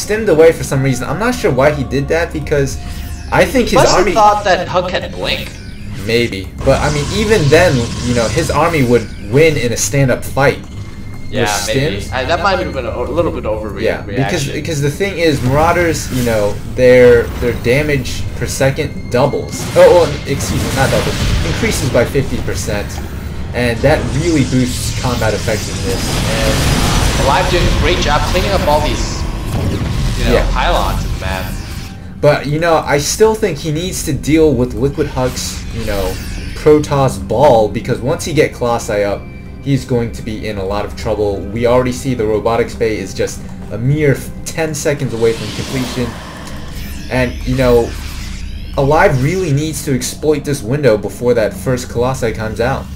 stemmed away for some reason. I'm not sure why he did that because I think his Must army... have thought that Huck had Blink. Maybe. But, I mean, even then, you know, his army would win in a stand-up fight. Yeah, maybe. That might have been a little bit overreaction. Yeah, because the thing is, Marauders, you know, their damage per second doubles. Oh, well, excuse me, not doubles. Increases by 50%. And that really boosts combat effectiveness. And Alive doing a great job cleaning up all these, you know, pylons in the map. But, you know, I still think he needs to deal with Liquid Huck's, you know, Protoss Ball, because once he get Colossi up, he's going to be in a lot of trouble. We already see the Robotics Bay is just a mere 10 seconds away from completion. And, you know, Alive really needs to exploit this window before that first Colossi comes out.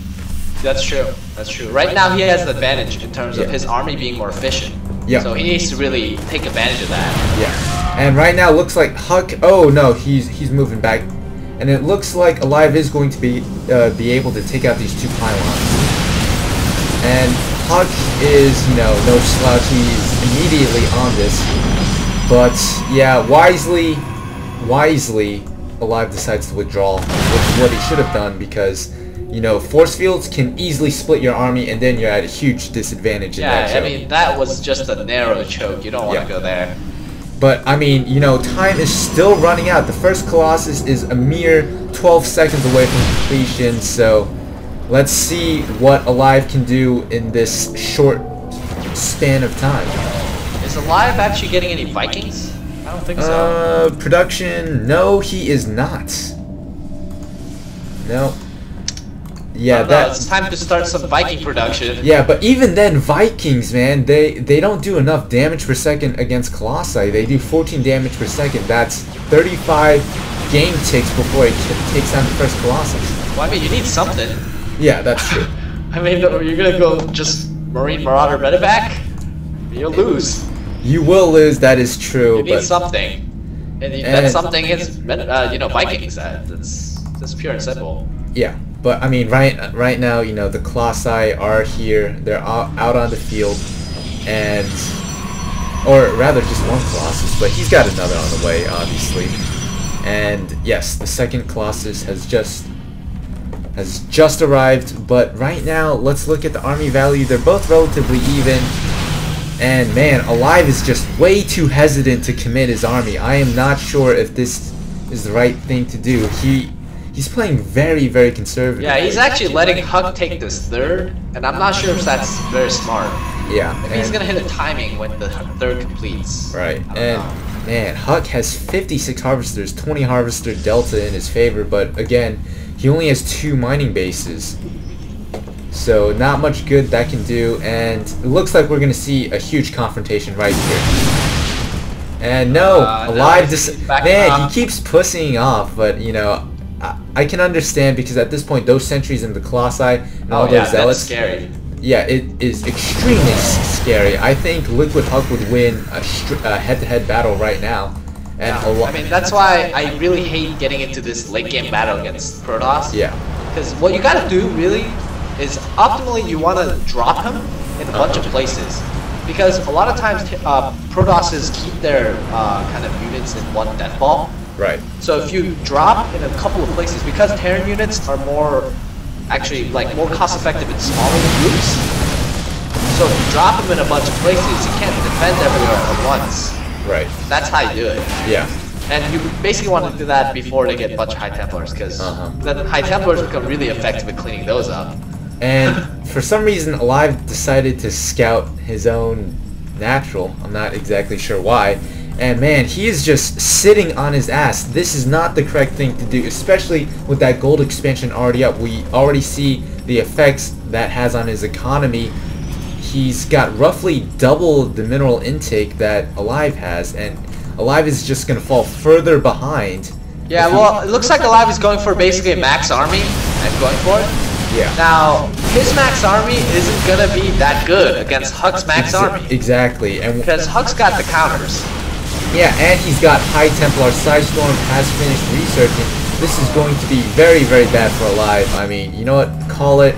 That's true. That's true. Right now he has an advantage in terms of his army being more efficient. Yeah. So he needs to really take advantage of that. Yeah. And right now looks like Huck... Oh, no, he's moving back. And it looks like Alive is going to be able to take out these two pylons. And Huck is, you know, no slouch. He's immediately on this. But, yeah, wisely, Alive decides to withdraw, which is what he should have done because, you know, force fields can easily split your army and then you're at a huge disadvantage in that choke. I mean, that was just a narrow choke. You don't want to go there. But, I mean, you know, time is still running out. The first Colossus is a mere 12 seconds away from completion, so let's see what Alive can do in this short span of time. Is Alive actually getting any Vikings? I don't think so. Production, no, he is not. No. Yeah, it's time to start some Viking production. Yeah, but even then, Vikings, man, they don't do enough damage per second against Colossi. They do 14 damage per second. That's 35 game ticks before it takes down the first Colossus. Well, I mean, you need something. Yeah, that's true. I mean, you're gonna go just Marine Marauder Medevac? You'll lose. You will lose, that is true. You need something. And that something is, you know, Vikings. That's pure and simple. Yeah. But, I mean, right now, you know, the Colossi are here. They're out on the field. And... Or rather, just one Colossus. But he's got another on the way, obviously. And, yes, the second Colossus has just arrived. But right now, let's look at the army value. They're both relatively even. And, man, Alive is just way too hesitant to commit his army. I am not sure if this is the right thing to do. He's playing very, very conservative. Yeah, he's actually letting Huck take this third, and I'm not sure if that's very smart. Yeah. Maybe he's gonna hit a timing when the third completes. Right. And man, Huck has 56 harvesters, 20 harvester delta in his favor, but again, he only has 2 mining bases. So not much good that can do, and it looks like we're gonna see a huge confrontation right here. And no, Alive man, he keeps pussying off, but you know, I can understand because at this point those sentries and the Colossi and all those zealots, that's scary. Yeah, it is extremely scary. I think Liquid Huck would win a head-to-head battle right now. And I mean, that's why I really hate getting into this late game battle against Protoss. Yeah. Because what you gotta do really is optimally you want to drop him in a bunch of places. Because a lot of times Protosses keep their kind of units in one death ball. Right. So if you drop in a couple of places, because Terran units are more, actually, like, more cost-effective in smaller groups, so if you drop them in a bunch of places, you can't defend everywhere at once. Right. That's how you do it. Yeah. And you basically want to do that before they get a bunch of High Templars, because then High Templars become really effective at cleaning those up. And for some reason, Alive decided to scout his own natural. I'm not exactly sure why. And man, he is just sitting on his ass. This is not the correct thing to do, especially with that gold expansion already up. We already see the effects that has on his economy. He's got roughly double the mineral intake that Alive has, and Alive is just going to fall further behind. Yeah, well, it looks like Alive is going for basically a max army and going for it. Yeah. Now, his max army isn't going to be that good against Huck's max army. Exactly. And because Huck's got the counters. Yeah, and he's got High Templar. Psystorm has finished researching. This is going to be very, very bad for Alive. I mean, you know what? Call it.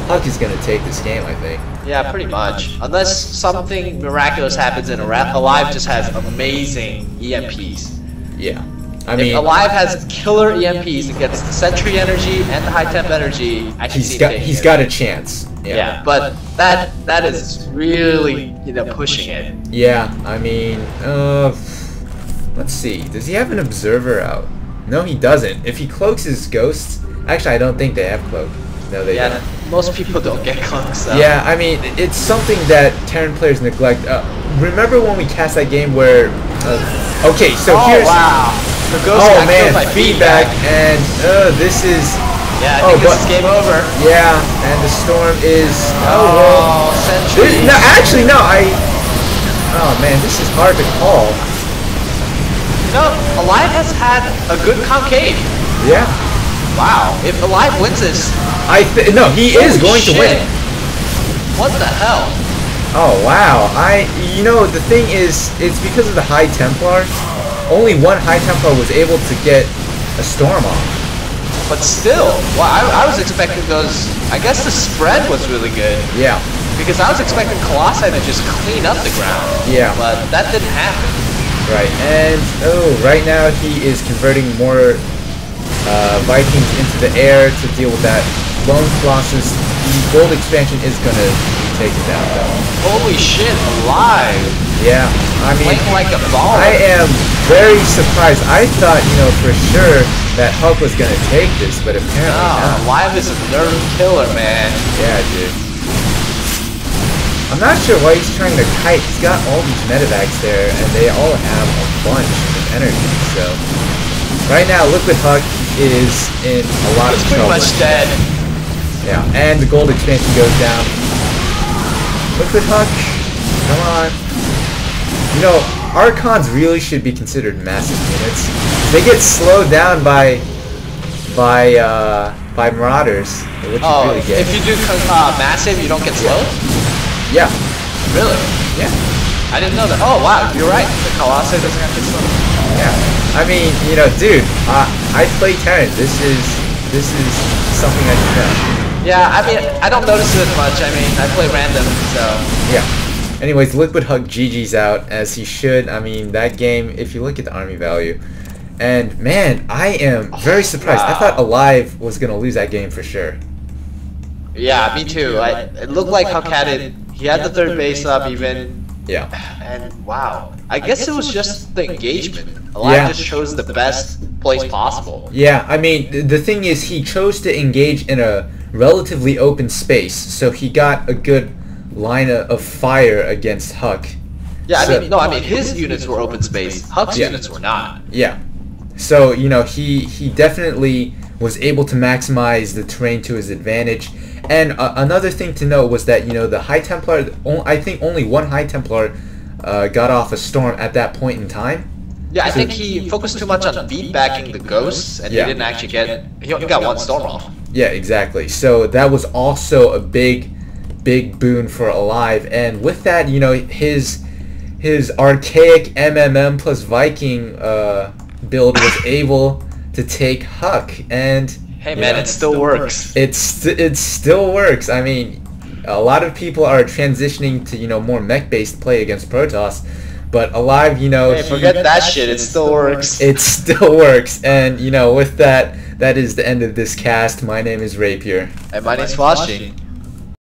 Huck is going to take this game, I think. Yeah, pretty much. Unless something miraculous happens and Alive just has amazing EMPs. Yeah. I mean, if Alive has killer EMPs and gets the Sentry energy and the high temp energy, I can see he's got a chance. Yeah, but that is really, you know, pushing it. Yeah, I mean, let's see. Does he have an observer out? No, he doesn't. If he cloaks his ghosts, actually, I don't think they have cloak. No, they don't. Most people don't get cloaks. So. Yeah, I mean, it's something that Terran players neglect. Remember when we cast that game where? Okay, so here's. Wow. The ghost got killed by feedback, and this is. Yeah, I think this is game over. Yeah, and the storm is. Oh, Sentry. No, actually, no. Oh man, this is hard to call. You know, Alive has had a good concave. Yeah. Wow. If Alive wins this, no, he is going to win. What the hell? Oh wow. You know, the thing is, it's because of the High Templar. Only one High Templar was able to get a storm off. But still, well, I was expecting those. I guess the spread was really good. Yeah. Because I was expecting Colossi to just clean up the ground. Yeah. But that didn't happen. Right. And right now he is converting more Vikings into the air to deal with that. Lone Colossus, the gold expansion is gonna be taken down though. Holy shit, Alive! Yeah, I mean, playing like a baller. I am very surprised. I thought, you know, for sure that Hulk was gonna take this, but apparently not. Alive is a nerve killer, man. Yeah, dude. I'm not sure why he's trying to kite. He's got all these medevacs there, and they all have a bunch of energy, so... Right now, Liquid Huck is in a lot of trouble. Pretty much dead. Yeah, and the gold expansion goes down. Liquid Huck, come on. You know, Archons really should be considered massive units. They get slowed down by Marauders, which is really good. If you do massive, you don't get slowed? Yeah. Really? Yeah. I didn't know that. Oh wow, you're right. The Colossi doesn't have to slowed. Yeah. I mean, you know, dude, I play Terran. This is something I should know. Yeah, I mean, I don't notice it as much. I mean, I play random, so... Yeah. Anyways, Liquid Hug GG's out, as he should. I mean, that game, if you look at the army value... And, man, I am very surprised. Wow. I thought Alive was going to lose that game for sure. Yeah, me too. It looked like Huck had it. He had the third base up even. Yeah. And, wow. I guess it was just the engagement. Alive just chose the best place possible. Yeah, I mean, the thing is, he chose to engage in a relatively open space, so he got a good line of fire against Huck. Yeah, I mean, his units were open space. Huck's units were not. Yeah. So, you know, he definitely was able to maximize the terrain to his advantage. And another thing to note was that, you know, the High Templar, I think only one High Templar got off a storm at that point in time. Yeah, I think he focused too much on feedbacking the ghosts, and he didn't actually get... He only got one storm off. Yeah, exactly. So that was also a big boon for Alive. And with that, you know, his archaic MMM plus Viking build was able to take Huck. And hey man, it still works. It still works. I mean, a lot of people are transitioning to, you know, more mech-based play against Protoss. But Alive, you know... Hey, forget that shit, it still works. It still works. And, you know, with that, that is the end of this cast. My name is Rapier. And my name's Flashy.